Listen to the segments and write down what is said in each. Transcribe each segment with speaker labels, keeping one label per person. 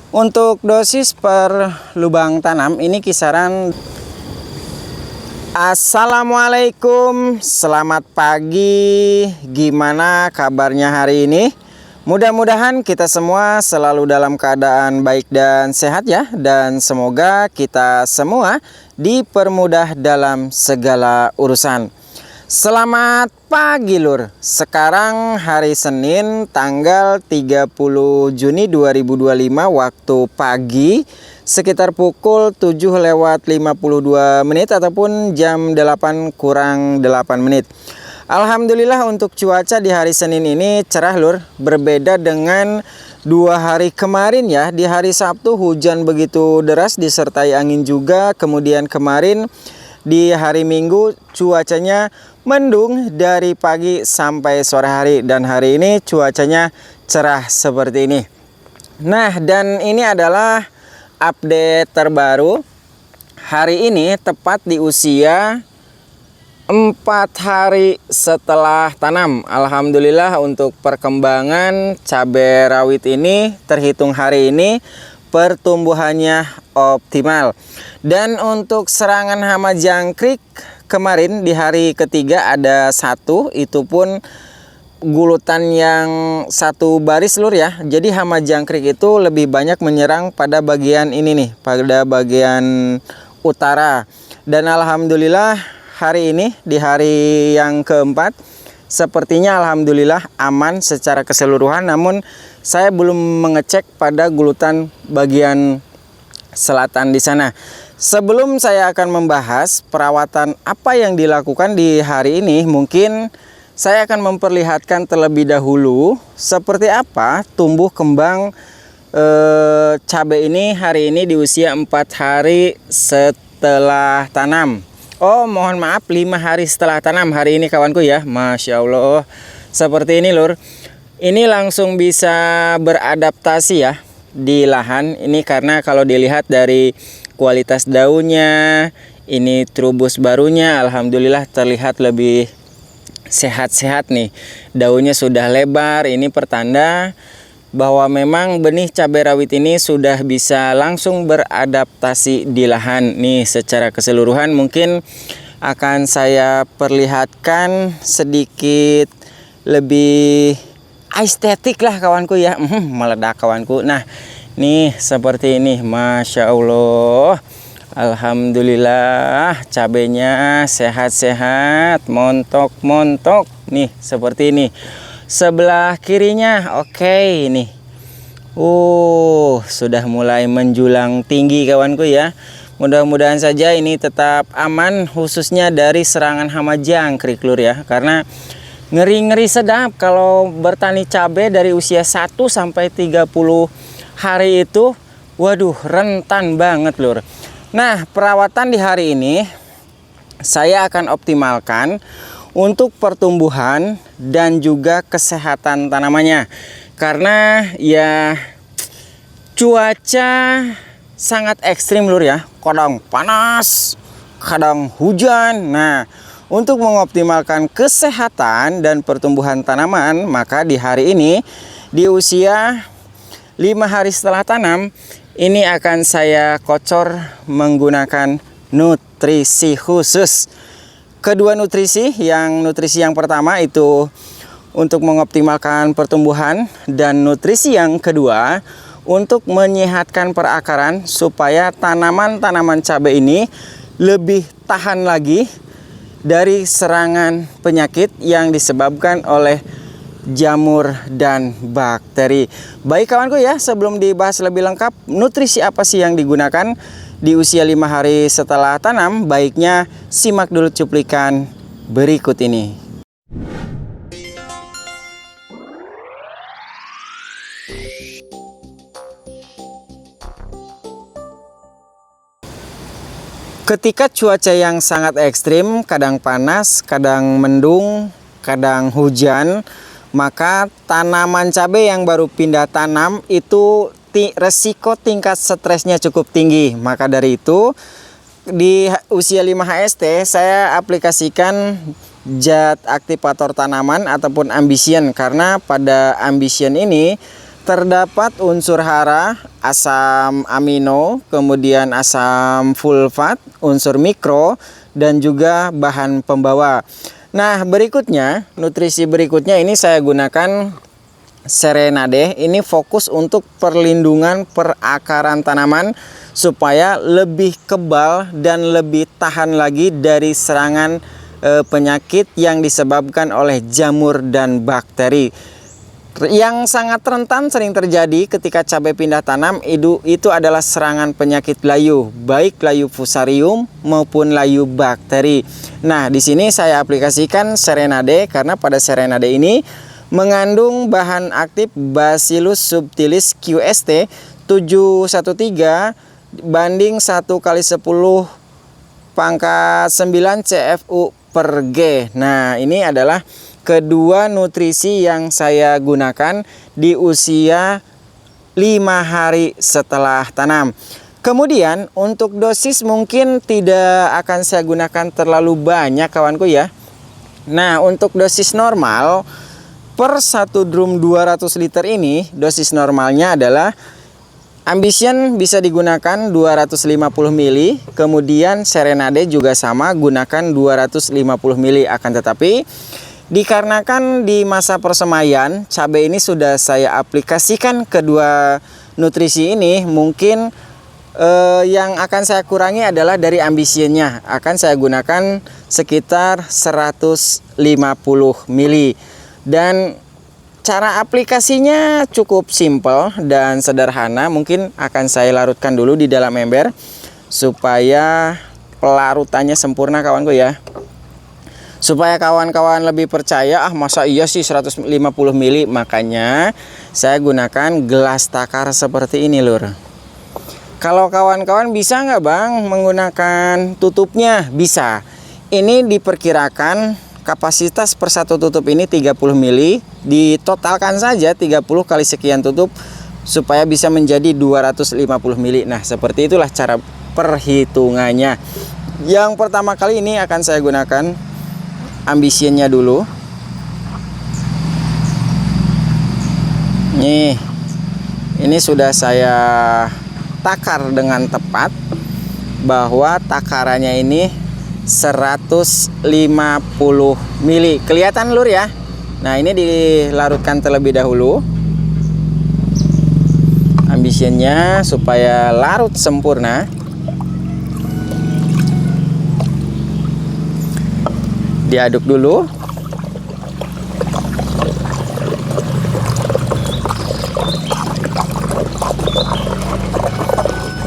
Speaker 1: Untuk dosis per lubang tanam ini kisaran. Assalamualaikum, selamat pagi. Gimana kabarnya hari ini? Mudah-mudahan kita semua selalu dalam keadaan baik dan sehat ya. Dan semoga kita semua dipermudah dalam segala urusan. Selamat pagi lur. Sekarang hari Senin tanggal 30 Juni 2025 waktu pagi sekitar pukul 7:52 ataupun jam 8 kurang 8 menit. Alhamdulillah untuk cuaca di hari Senin ini cerah lur. Berbeda dengan 2 hari kemarin ya. Di hari Sabtu hujan begitu deras disertai angin juga. Kemudian kemarin di hari Minggu cuacanya mendung dari pagi sampai sore hari. Dan hari ini cuacanya cerah seperti ini. Nah, dan ini adalah update terbaru. Hari ini tepat di usia 4 hari setelah tanam. Alhamdulillah untuk perkembangan cabai rawit ini terhitung hari ini pertumbuhannya optimal. Dan untuk serangan hama jangkrik kemarin di hari ketiga ada 1, itu pun gulutan yang 1 baris lur ya. Jadi hama jangkrik itu lebih banyak menyerang pada bagian ini nih, pada bagian utara. Dan alhamdulillah hari ini di hari yang keempat sepertinya alhamdulillah aman secara keseluruhan. Namun saya belum mengecek pada gulutan bagian selatan di sana. Sebelum saya akan membahas perawatan apa yang dilakukan di hari ini, mungkin saya akan memperlihatkan terlebih dahulu seperti apa tumbuh kembang cabai ini hari ini di usia 4 hari setelah tanam. Oh mohon maaf, 5 hari setelah tanam hari ini kawanku ya. Masya Allah, seperti ini lur. Ini langsung bisa beradaptasi ya di lahan ini, karena kalau dilihat dari kualitas daunnya, ini trubus barunya alhamdulillah terlihat lebih sehat-sehat nih. Daunnya sudah lebar, ini pertanda bahwa memang benih cabai rawit ini sudah bisa langsung beradaptasi di lahan nih. Secara keseluruhan mungkin akan saya perlihatkan sedikit lebih estetik lah kawanku ya. Meledak kawanku. Nah nih seperti ini, Masya Allah, alhamdulillah cabenya sehat-sehat, montok-montok nih seperti ini. Sebelah kirinya oke nih. Sudah mulai menjulang tinggi kawanku ya. Mudah-mudahan saja ini tetap aman khususnya dari serangan hama jangkrik lur ya. Karena ngeri-ngeri sedap kalau bertani cabai dari usia 1 sampai 30 hari itu. Waduh, rentan banget lur. Nah, perawatan di hari ini saya akan optimalkan untuk pertumbuhan dan juga kesehatan tanamannya. Karena ya cuaca sangat ekstrim lur ya. Kadang panas, kadang hujan. Nah, untuk mengoptimalkan kesehatan dan pertumbuhan tanaman, maka di hari ini di usia 5 hari setelah tanam ini akan saya kocor menggunakan nutrisi khusus. Kedua nutrisi yang pertama itu untuk mengoptimalkan pertumbuhan, dan nutrisi yang kedua untuk menyehatkan perakaran supaya tanaman-tanaman cabai ini lebih tahan lagi dari serangan penyakit yang disebabkan oleh jamur dan bakteri. Baik kawanku ya, sebelum dibahas lebih lengkap nutrisi apa sih yang digunakan di usia 5 hari setelah tanam, baiknya simak dulu cuplikan berikut ini. Ketika cuaca yang sangat ekstrim, kadang panas, kadang mendung, kadang hujan, maka tanaman cabai yang baru pindah tanam itu resiko tingkat stresnya cukup tinggi. Maka dari itu di usia 5 HST saya aplikasikan zat aktivator tanaman ataupun Ambition, karena pada Ambition ini terdapat unsur hara, asam amino, kemudian asam fulfat, unsur mikro, dan juga bahan pembawa. Nah, berikutnya, nutrisi berikutnya ini saya gunakan Serenade. Ini fokus untuk perlindungan perakaran tanaman supaya lebih kebal dan lebih tahan lagi dari serangan penyakit yang disebabkan oleh jamur dan bakteri. Yang sangat rentan sering terjadi ketika cabai pindah tanam itu adalah serangan penyakit layu, baik layu fusarium maupun layu bakteri. Nah, di sini saya aplikasikan Serenade karena pada Serenade ini mengandung bahan aktif Bacillus subtilis QST 713 banding 1/10⁻9 CFU per G. Nah, ini adalah kedua nutrisi yang saya gunakan di usia 5 hari setelah tanam. Kemudian untuk dosis mungkin tidak akan saya gunakan terlalu banyak kawanku ya. Nah, untuk dosis normal per 1 drum 200 liter ini, dosis normalnya adalah Ambition bisa digunakan 250 ml, kemudian Serenade juga sama, gunakan 250 ml. Akan tetapi dikarenakan di masa persemaian cabai ini sudah saya aplikasikan kedua nutrisi ini, mungkin yang akan saya kurangi adalah dari Ambitionnya. Akan saya gunakan sekitar 150 ml. Dan cara aplikasinya cukup simpel dan sederhana. Mungkin akan saya larutkan dulu di dalam ember supaya pelarutannya sempurna kawanku ya. Supaya kawan-kawan lebih percaya, masa iya sih 150 ml, makanya saya gunakan gelas takar seperti ini lur. Kalau kawan-kawan bisa nggak bang menggunakan tutupnya? Bisa. Ini diperkirakan kapasitas per satu tutup ini 30 ml, ditotalkan saja 30 kali sekian tutup supaya bisa menjadi 250 ml. Nah, seperti itulah cara perhitungannya. Yang pertama kali ini akan saya gunakan Ambitionnya dulu. Nih, ini sudah saya takar dengan tepat, bahwa takarannya ini 150 ml. Kelihatan lur ya. Nah, ini dilarutkan terlebih dahulu Ambitionnya supaya larut sempurna. Diaduk dulu.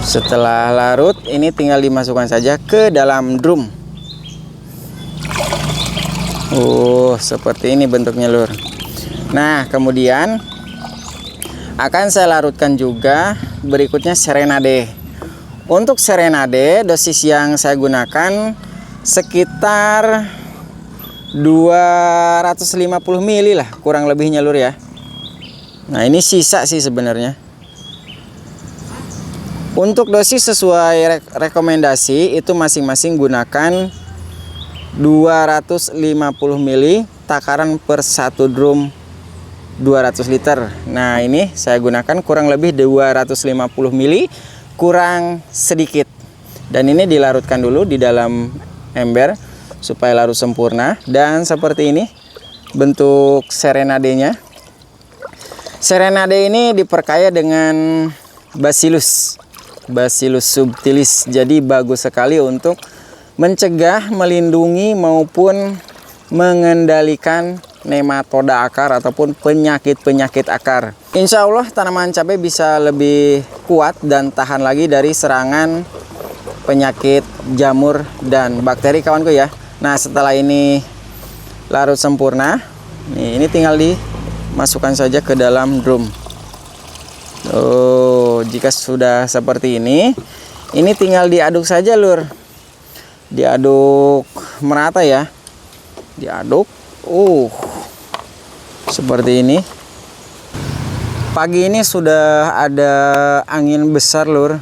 Speaker 1: Setelah larut, ini tinggal dimasukkan saja ke dalam drum. Seperti ini bentuknya lur. Nah, kemudian akan saya larutkan juga berikutnya Serenade. Untuk Serenade, dosis yang saya gunakan sekitar 250 ml lah, kurang lebihnya lur ya. Nah, ini sisa sih sebenarnya. Untuk dosis sesuai rekomendasi itu masing-masing gunakan 250 ml takaran per 1 drum 200 liter. Nah, ini saya gunakan kurang lebih 250 ml kurang sedikit. Dan ini dilarutkan dulu di dalam ember supaya larut sempurna. Dan seperti ini bentuk Serenade-nya. Serenade ini diperkaya dengan Bacillus subtilis. Jadi bagus sekali untuk mencegah, melindungi maupun mengendalikan nematoda akar ataupun penyakit-penyakit akar. Insya Allah tanaman cabai bisa lebih kuat dan tahan lagi dari serangan penyakit jamur dan bakteri kawanku ya. Nah, setelah ini larut sempurna, ini tinggal dimasukkan saja ke dalam drum. Jika sudah seperti ini tinggal diaduk saja lur. Diaduk merata ya. Diaduk. Seperti ini. Pagi ini sudah ada angin besar lur.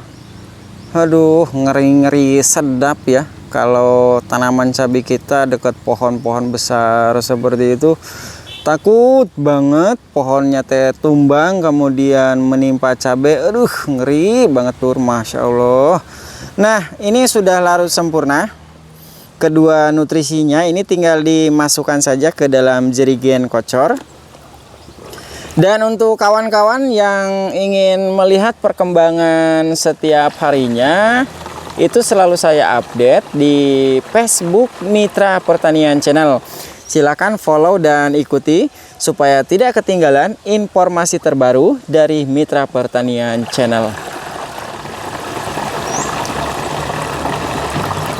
Speaker 1: Aduh, ngeri-ngeri sedap ya. Kalau tanaman cabai kita dekat pohon-pohon besar seperti itu, Takut banget pohonnya teh tumbang kemudian menimpa cabai. Aduh, ngeri banget lur, Masya Allah. Nah, ini sudah larut sempurna. Kedua nutrisinya ini tinggal dimasukkan saja ke dalam jerigen kocor. Dan untuk kawan-kawan yang ingin melihat perkembangan setiap harinya, itu selalu saya update di Facebook Mitra Pertanian Channel. Silakan follow dan ikuti supaya tidak ketinggalan informasi terbaru dari Mitra Pertanian Channel.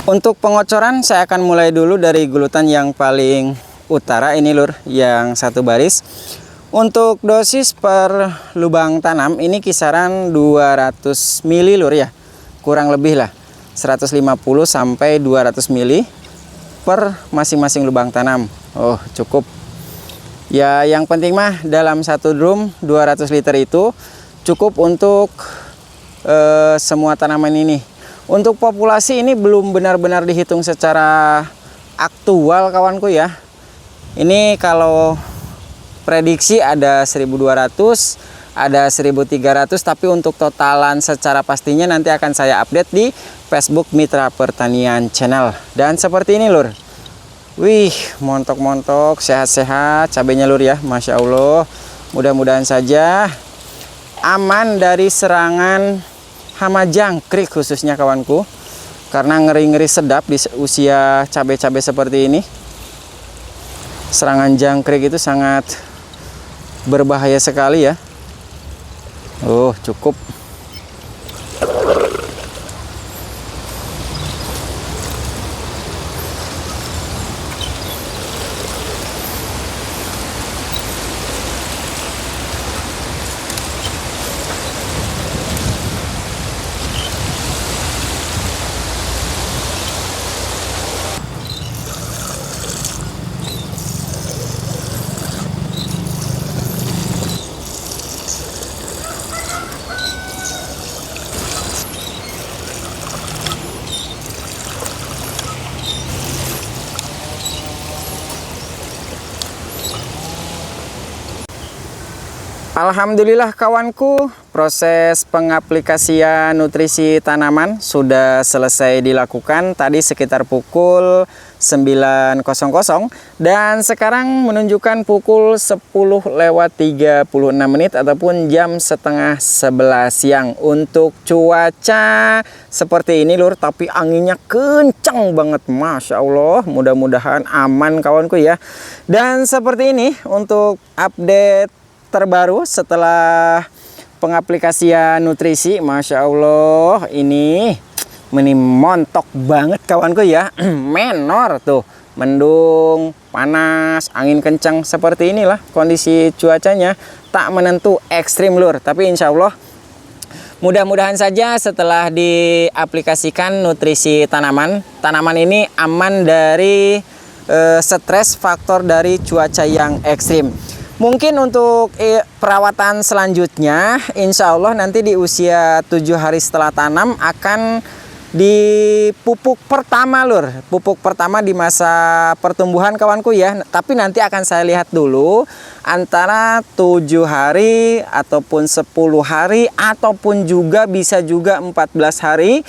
Speaker 1: Untuk pengocoran saya akan mulai dulu dari gulutan yang paling utara ini lur, yang satu baris. Untuk dosis per lubang tanam ini kisaran 200 ml lur ya. Kurang lebih lah 150 sampai 200 ml per masing-masing lubang tanam. Oh, cukup. Ya, yang penting mah dalam satu drum 200 liter itu cukup untuk semua tanaman ini. Untuk populasi ini belum benar-benar dihitung secara aktual kawanku ya. Ini kalau prediksi ada 1200, ada 1300, tapi untuk totalan secara pastinya nanti akan saya update di Facebook Mitra Pertanian Channel. Dan seperti ini lur. Wih, montok-montok, sehat-sehat cabenya lur ya, Masya Allah. Mudah-mudahan saja aman dari serangan hama jangkrik khususnya kawanku. Karena ngeri-ngeri sedap di usia cabai-cabai seperti ini. Serangan jangkrik itu sangat berbahaya sekali ya. Oh, cukup. Alhamdulillah kawanku, proses pengaplikasian nutrisi tanaman sudah selesai dilakukan tadi sekitar pukul 9.00 dan sekarang menunjukkan pukul 10:36 ataupun jam setengah 11 siang. Untuk cuaca seperti ini lur, tapi anginnya kencang banget, Masya Allah. Mudah-mudahan aman kawanku ya. Dan seperti ini untuk update terbaru setelah pengaplikasian nutrisi. Masya Allah, ini montok banget kawanku ya. Menor tuh, mendung, panas, angin kencang, seperti inilah kondisi cuacanya. Tak menentu, ekstrim lur, tapi insya Allah mudah-mudahan saja setelah diaplikasikan nutrisi tanaman ini aman dari stres faktor dari cuaca yang ekstrim. Mungkin untuk perawatan selanjutnya, insya Allah nanti di usia 7 hari setelah tanam akan dipupuk pertama lur. Pupuk pertama di masa pertumbuhan kawanku ya. Tapi nanti akan saya lihat dulu antara 7 hari ataupun 10 hari ataupun juga bisa juga 14 hari.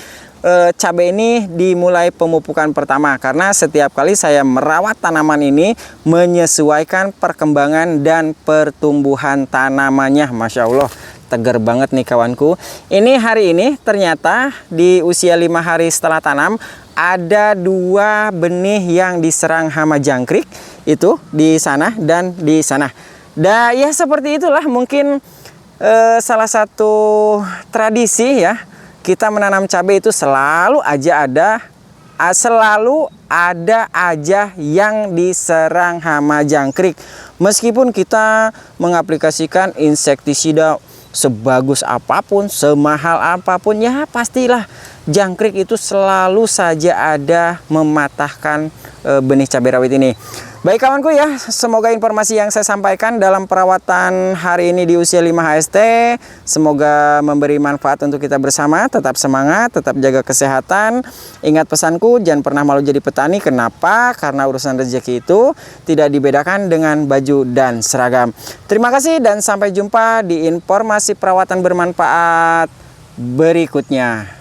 Speaker 1: Cabai ini dimulai pemupukan pertama, karena setiap kali saya merawat tanaman ini menyesuaikan perkembangan dan pertumbuhan tanamannya. Masya Allah, tegar banget nih kawanku. Ini hari ini ternyata di usia 5 hari setelah tanam ada 2 benih yang diserang hama jangkrik, itu di sana dan di sana. Dan ya seperti itulah mungkin salah satu tradisi ya. Kita menanam cabai itu selalu ada aja yang diserang hama jangkrik. Meskipun kita mengaplikasikan insektisida sebagus apapun, semahal apapun, ya pastilah jangkrik itu selalu saja ada mematahkan benih cabai rawit ini. Baik kawanku ya, semoga informasi yang saya sampaikan dalam perawatan hari ini di usia 5 HST semoga memberi manfaat untuk kita bersama. Tetap semangat, tetap jaga kesehatan. Ingat pesanku, jangan pernah malu jadi petani. Kenapa? Karena urusan rezeki itu tidak dibedakan dengan baju dan seragam. Terima kasih dan sampai jumpa di informasi perawatan bermanfaat berikutnya.